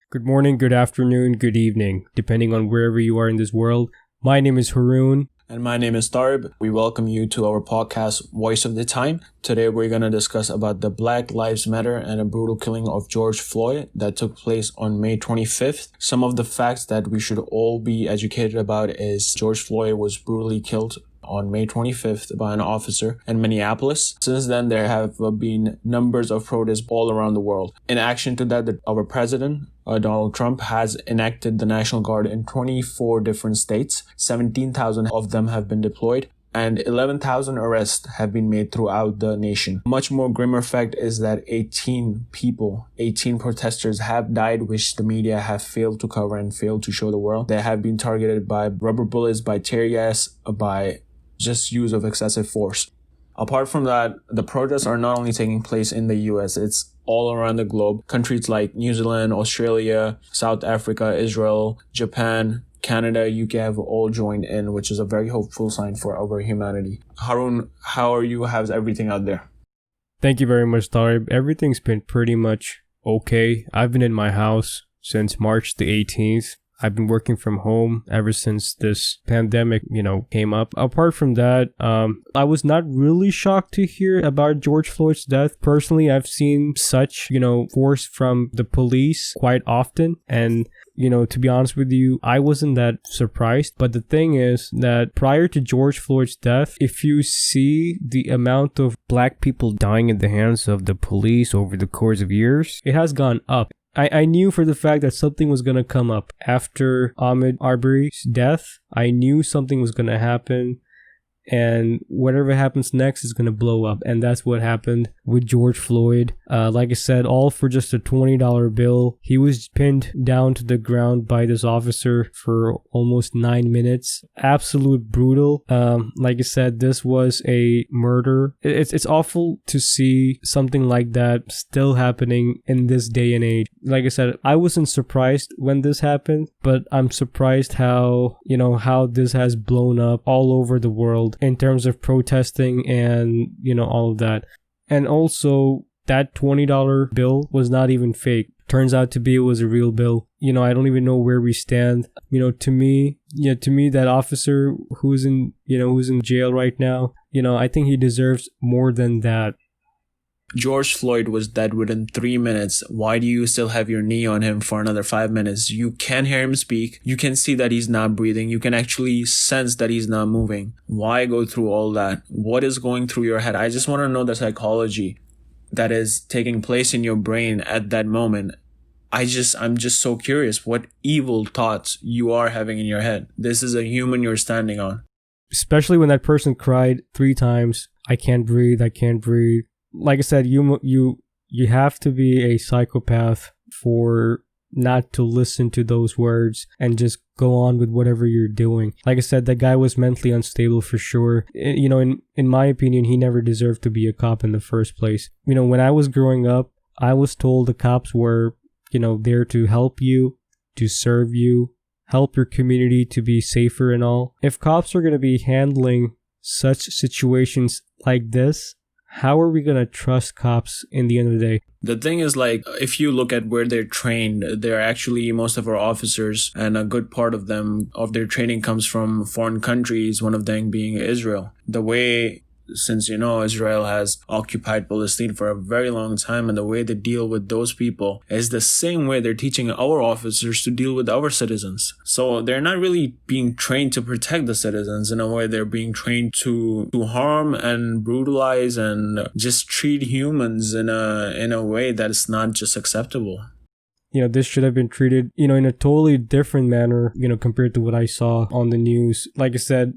Good morning, good afternoon, good evening, depending on wherever you are in this world. My name is Haroon. And my name is Darb. We welcome you to our podcast, Voice of the Time. Today we're going to discuss about the Black Lives Matter and a brutal killing of George Floyd that took place on May 25th. Some of the facts that we should all be educated about is George Floyd was brutally killed on May 25th by an officer in Minneapolis. Since then, there have been numbers of protests all around the world. In action to that, our president, Donald Trump, has enacted the National Guard in 24 different states. 17,000 of them have been deployed, and 11,000 arrests have been made throughout the nation. Much more grimmer fact is that 18 protesters have died, which the media have failed to cover and failed to show the world. They have been targeted by rubber bullets, by tear gas, by just use of excessive force. Apart from that, the protests are not only taking place in the US, it's all around the globe. Countries like New Zealand, Australia, South Africa, Israel, Japan, Canada, UK have all joined in, which is a very hopeful sign for our humanity. Haroon, how are you? How's everything out there? Thank you very much, Darb. Everything's been pretty much okay. I've been in my house since March the 18th. I've been working from home ever since this pandemic, came up. Apart from that, I was not really shocked to hear about George Floyd's death. Personally, I've seen such, force from the police quite often. And, to be honest with you, I wasn't that surprised. But the thing is that prior to George Floyd's death, if you see the amount of black people dying in the hands of the police over the course of years, it has gone up. I knew for the fact that something was going to come up after Ahmaud Arbery's death. I knew something was going to happen, and whatever happens next is going to blow up. And that's what happened with George Floyd. Like I said, all for just a $20 bill. He was pinned down to the ground by this officer for almost 9 minutes. Absolute brutal. Like I said, this was a murder. It's awful to see something like that still happening in this day and age. Like I said, I wasn't surprised when this happened, but I'm surprised how this has blown up all over the world in terms of protesting and, all of that. And also, that $20 bill was not even fake. Turns out it was a real bill. I don't even know where we stand. To me, that officer who's in jail right now, I think he deserves more than that. George Floyd was dead within 3 minutes. Why do you still have your knee on him for another 5 minutes? You can hear him speak. You can see that he's not breathing. You can actually sense that he's not moving. Why go through all that? What is going through your head? I just want to know the psychology that is taking place in your brain at that moment. I'm just so curious what evil thoughts you are having in your head. This is a human you're standing on. Especially when that person cried 3 times, I can't breathe, I can't breathe. Like I said, you have to be a psychopath for not to listen to those words and just go on with whatever you're doing. Like I said, that guy was mentally unstable for sure. In my opinion, he never deserved to be a cop in the first place. When I was growing up, I was told the cops were, there to help you, to serve you, help your community to be safer and all. If cops are going to be handling such situations like this, how are we going to trust cops in the end of the day? The thing is, if you look at where they're trained, they're actually most of our officers, and a good part of their training comes from foreign countries, one of them being Israel. The way, since Israel has occupied Palestine for a very long time, and the way they deal with those people is the same way they're teaching our officers to deal with our citizens. So they're not really being trained to protect the citizens. In a way, they're being trained to harm and brutalize and just treat humans in a way that is not just acceptable. This should have been treated, in a totally different manner, compared to what I saw on the news. Like I said,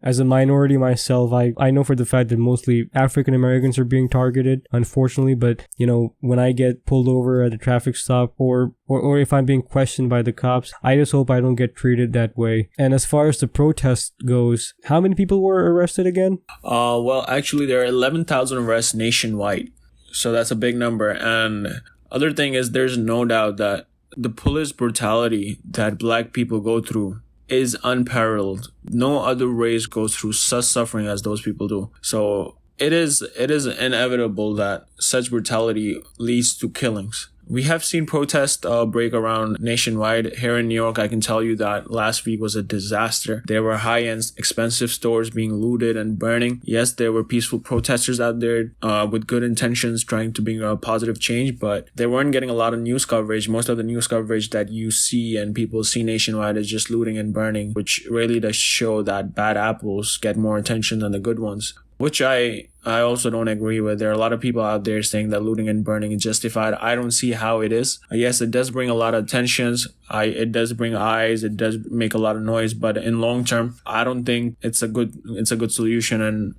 as a minority myself, I know for the fact that mostly African Americans are being targeted, unfortunately. But, when I get pulled over at a traffic stop or if I'm being questioned by the cops, I just hope I don't get treated that way. And as far as the protest goes, how many people were arrested again? Well, actually, there are 11,000 arrests nationwide. So that's a big number. And other thing is, there's no doubt that the police brutality that black people go through is unparalleled. No other race goes through such suffering as those people do. So it is inevitable that such brutality leads to killings. We have seen protests break around nationwide. Here in New York, I can tell you that last week was a disaster. There were high-end, expensive stores being looted and burning. Yes, there were peaceful protesters out there with good intentions trying to bring a positive change, but they weren't getting a lot of news coverage. Most of the news coverage that you see and people see nationwide is just looting and burning, which really does show that bad apples get more attention than the good ones, which I also don't agree with. There are a lot of people out there saying that looting and burning is justified. I don't see how it is. Yes, it does bring a lot of attentions. It does bring eyes. It does make a lot of noise. But in long term, I don't think it's a good solution. And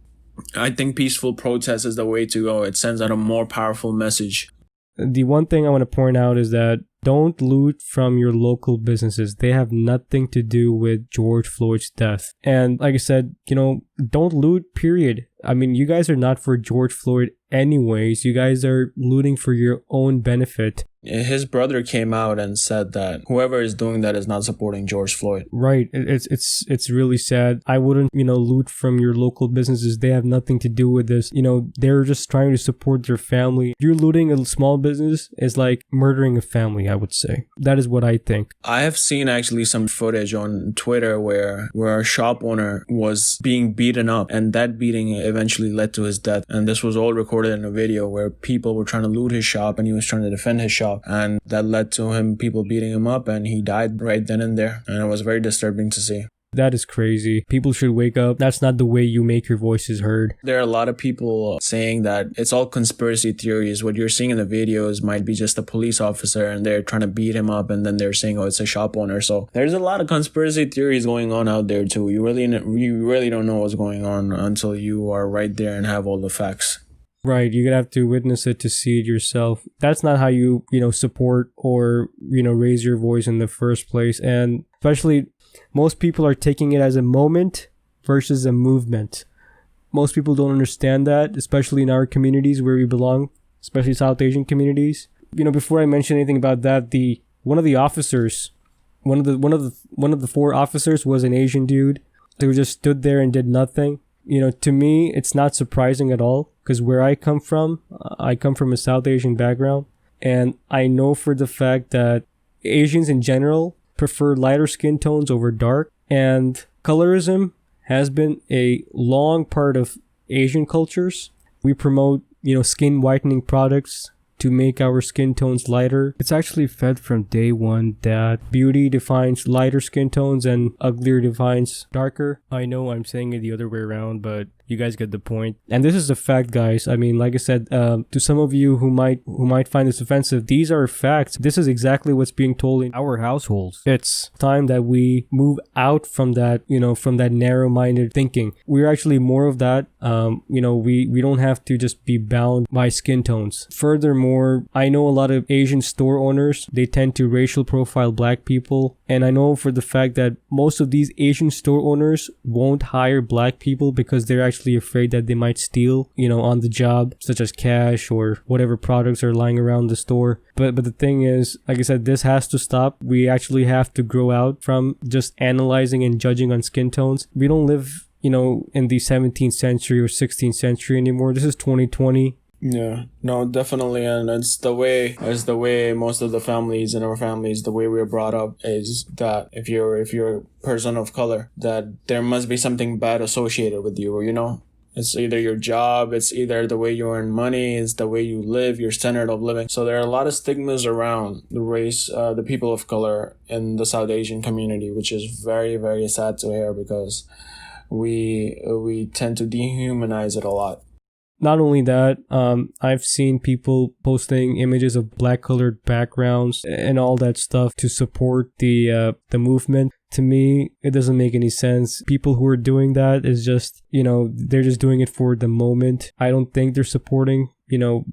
I think peaceful protest is the way to go. It sends out a more powerful message. The one thing I want to point out is that don't loot from your local businesses. They have nothing to do with George Floyd's death. And like I said, don't loot, period. I mean, you guys are not for George Floyd anyways. You guys are looting for your own benefit. His brother came out and said that whoever is doing that is not supporting George Floyd. Right. It's really sad. I wouldn't, loot from your local businesses. They have nothing to do with this. They're just trying to support their family. You're looting a small business is like murdering a family, I would say. That is what I think. I have seen actually some footage on Twitter where a shop owner was being beaten up, and that beating eventually led to his death. And this was all recorded in a video where people were trying to loot his shop and he was trying to defend his shop. And that led to people beating him up, and he died right then and there. And it was very disturbing to see. That is crazy. People should wake up. That's not the way you make your voices heard. There are a lot of people saying that it's all conspiracy theories. What you're seeing in the videos might be just a police officer and they're trying to beat him up, and then they're saying, oh, it's a shop owner. So there's a lot of conspiracy theories going on out there too. You really don't know what's going on until you are right there and have all the facts. Right, you're gonna have to witness it to see it yourself. That's not how you support or, raise your voice in the first place. And especially, most people are taking it as a moment versus a movement. Most people don't understand that, especially in our communities where we belong, especially South Asian communities. Before I mention anything about that, one of the 4 officers was an Asian dude who just stood there and did nothing. To me, it's not surprising at all, because where I come from a South Asian background, and I know for the fact that Asians in general prefer lighter skin tones over dark, and colorism has been a long part of Asian cultures. We promote, skin whitening products to make our skin tones lighter. It's actually fed from day one that beauty defines lighter skin tones and uglier defines darker. I know I'm saying it the other way around, but you guys get the point. And this is a fact, guys. I mean, like I said, to some of you who might find this offensive, these are facts. This is exactly what's being told in our households. It's time that we move out from that, from that narrow-minded thinking. We're actually more of that. We don't have to just be bound by skin tones. Furthermore, I know a lot of Asian store owners, they tend to racial profile black people. And I know for the fact that most of these Asian store owners won't hire black people because they're actually afraid that they might steal, on the job, such as cash or whatever products are lying around the store. But the thing is, like I said, this has to stop. We actually have to grow out from just analyzing and judging on skin tones. We don't live, in the 17th century or 16th century anymore. This is 2020. Yeah, no, definitely. And it's the way most of the families in our families, the way we're brought up is that if you're a person of color, that there must be something bad associated with you, It's either your job, it's either the way you earn money, it's the way you live, your standard of living. So there are a lot of stigmas around the race, the people of color in the South Asian community, which is very, very sad to hear, because we tend to dehumanize it a lot. Not only that, I've seen people posting images of black colored backgrounds and all that stuff to support the movement. To me, it doesn't make any sense. People who are doing that is just, they're just doing it for the moment. I don't think they're supporting,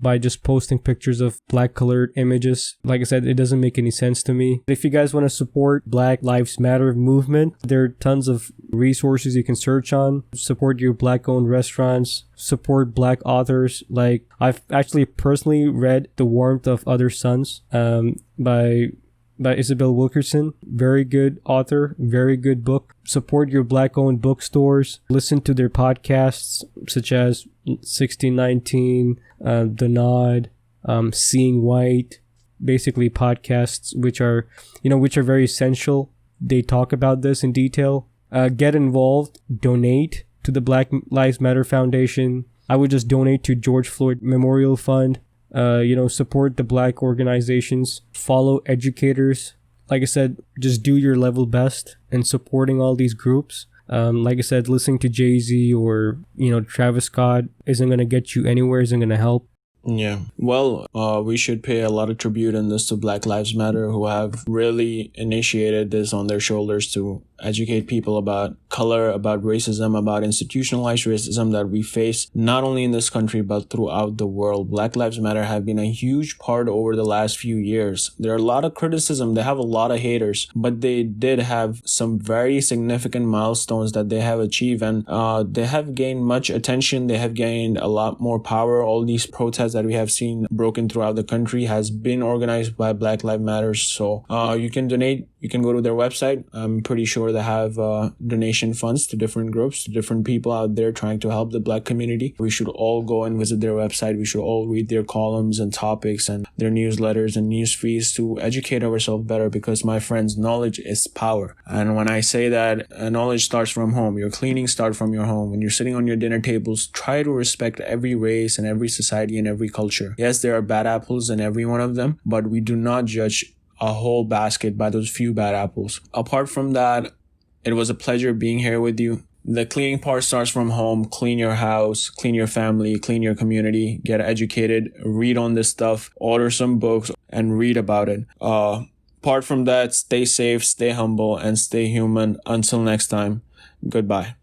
by just posting pictures of black colored images. Like I said, it doesn't make any sense to me. If you guys want to support Black Lives Matter movement, there are tons of resources you can search on. Support your black owned restaurants, support black authors. Like, I've actually personally read The Warmth of Other Suns, by Isabel Wilkerson. Very good author, very good book. Support your black-owned bookstores. Listen to their podcasts, such as 1619, The Nod, Seeing White, basically podcasts which are very essential. They talk about this in detail. Get involved, donate to the Black Lives Matter Foundation. I would just donate to George Floyd Memorial Fund. Support the Black organizations, follow educators. Like I said, just do your level best in supporting all these groups. Like I said, listening to Jay-Z or, Travis Scott isn't going to get you anywhere, isn't going to help. Yeah. Well, we should pay a lot of tribute in this to Black Lives Matter, who have really initiated this on their shoulders to educate people about color, about racism, about institutionalized racism that we face not only in this country but throughout the world. Black Lives Matter have been a huge part over the last few years. There are a lot of criticism. They have a lot of haters, but they did have some very significant milestones that they have achieved, and they have gained much attention. They have gained a lot more power. All these protests that we have seen broken throughout the country has been organized by Black Lives Matter. So you can donate. You can go to their website. I'm pretty sure they have donation funds to different groups, to different people out there trying to help the Black community. We should all go and visit their website. We should all read their columns and topics and their newsletters and news feeds to educate ourselves better, because, my friends, knowledge is power. And when I say that, knowledge starts from home. Your cleaning starts from your home. When you're sitting on your dinner tables, try to respect every race and every society and every culture. Yes, there are bad apples in every one of them, but we do not judge a whole basket by those few bad apples. Apart from that, it was a pleasure being here with you. The cleaning part starts from home. Clean your house, clean your family, clean your community, get educated, read on this stuff, order some books and read about it. Apart from that, stay safe, stay humble, and stay human. Until next time, goodbye.